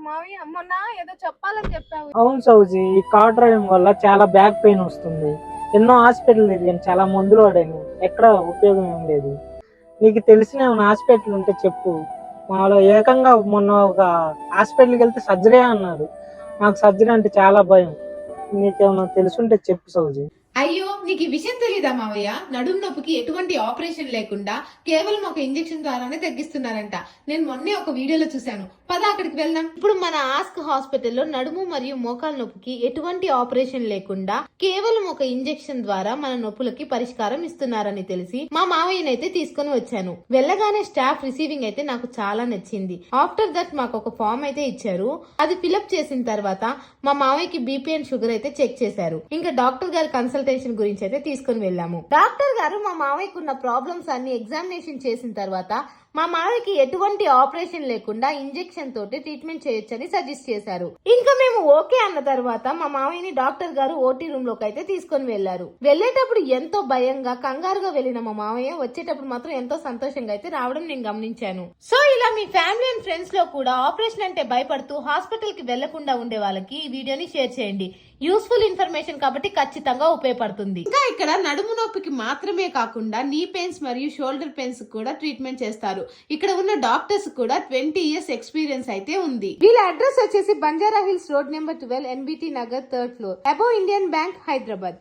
మావయ్య మొన్న ఏదో చెప్పాలని చెప్పావు. అవును సౌజీ, ఈ కార్ డ్రైవింగ్ వల్ల చాలా బ్యాక్ పెయిన్ వస్తుంది. ఎన్నో హాస్పిటల్ తిరిగాను, చాలా మందులు వాడాను, ఎక్కడ ఉపయోగం ఏం లేదు. నీకు తెలిసిన ఏమైనా హాస్పిటల్ ఉంటే చెప్పు. మాలో ఏకంగా మొన్న ఒక హాస్పిటల్కి వెళ్తే సర్జరీ అన్నారు. నాకు సర్జరీ అంటే చాలా భయం. నీకేమైనా తెలుసుంటే చెప్పు సౌజీ. అయ్యో, నీకు ఈ విషయం తెలీదా మావయ్య? నడుము నొప్పికి ఎటువంటి ఆపరేషన్ లేకుండా కేవలం ఒక ఇంజెక్షన్ ద్వారానే తగ్గిస్తున్నారంట. నేను మొన్నే ఒక వీడియోలో చూశాను. పద అక్కడికి వెళ్దాం. ఇప్పుడు మన ఆస్క్ హాస్పిటల్లో నడుము మరియు మోకాల నొప్పికి ఎటువంటి ఆపరేషన్ లేకుండా కేవలం ఒక ఇంజెక్షన్ ద్వారా మన నొప్పులకి పరిష్కారం ఇస్తున్నారని తెలిసి మా మావయ్యనైతే తీసుకుని వచ్చాను. వెళ్ళగానే స్టాఫ్ రిసీవింగ్ అయితే నాకు చాలా నచ్చింది. ఆఫ్టర్ దట్ మాకు ఒక ఫామ్ అయితే ఇచ్చారు. అది ఫిలప్ చేసిన తర్వాత మా మావయ్యకి బీపీ అండ్ షుగర్ అయితే చెక్ చేశారు. ఇంకా డాక్టర్ గారి కన్సల్టేషన్ గురించి అయితే తీసుకుని వెళ్ళాము. డాక్టర్ గారు మా మావయ్యకు ఉన్న ప్రాబ్లమ్స్ అన్ని ఎగ్జామినేషన్ చేసిన తర్వాత మా మావయ్యకి ఎటువంటి ఆపరేషన్ లేకుండా ఇంజెక్షన్ తోటి ట్రీట్మెంట్ చేయొచ్చని సజెస్ట్ చేశారు. ఇంకా మేము ఓకే అన్న తర్వాత మా మావయ్యని డాక్టర్ గారు ఓటీ రూమ్ లోకి అయితే తీసుకొని వెళ్లారు. వెళ్లేటప్పుడు ఎంతో భయంగా కంగారుగా వెళ్లిన మా మావయ్య వచ్చేటప్పుడు మాత్రం ఎంతో సంతోషంగా అయితే రావడం నేను గమనించాను. సో ఇలా మీ ఫ్యామిలీ అండ్ ఫ్రెండ్స్ లో కూడా ఆపరేషన్ అంటే భయపడుతూ హాస్పిటల్ కి వెళ్లకుండా ఉండే వాళ్ళకి ఈ వీడియోని షేర్ చేయండి. యూస్ఫుల్ ఇన్ఫర్మేషన్ కాబట్టి ఖచ్చితంగా ఉపయోగపడుతుంది. ఇంకా ఇక్కడ నడుము నొప్పికి మాత్రమే కాకుండా నీ పెయిన్స్ మరియు షోల్డర్ పెయిన్స్ కూడా ట్రీట్మెంట్ చేస్తారు. ఇక్కడ ఉన్న డాక్టర్స్ కూడా 20 years ఎక్స్పీరియన్స్ అయితే ఉంది. వీళ్ళ అడ్రస్ వచ్చేసి Banjara hills road number 12 NBT Nagar 3rd floor above Indian bank Hyderabad.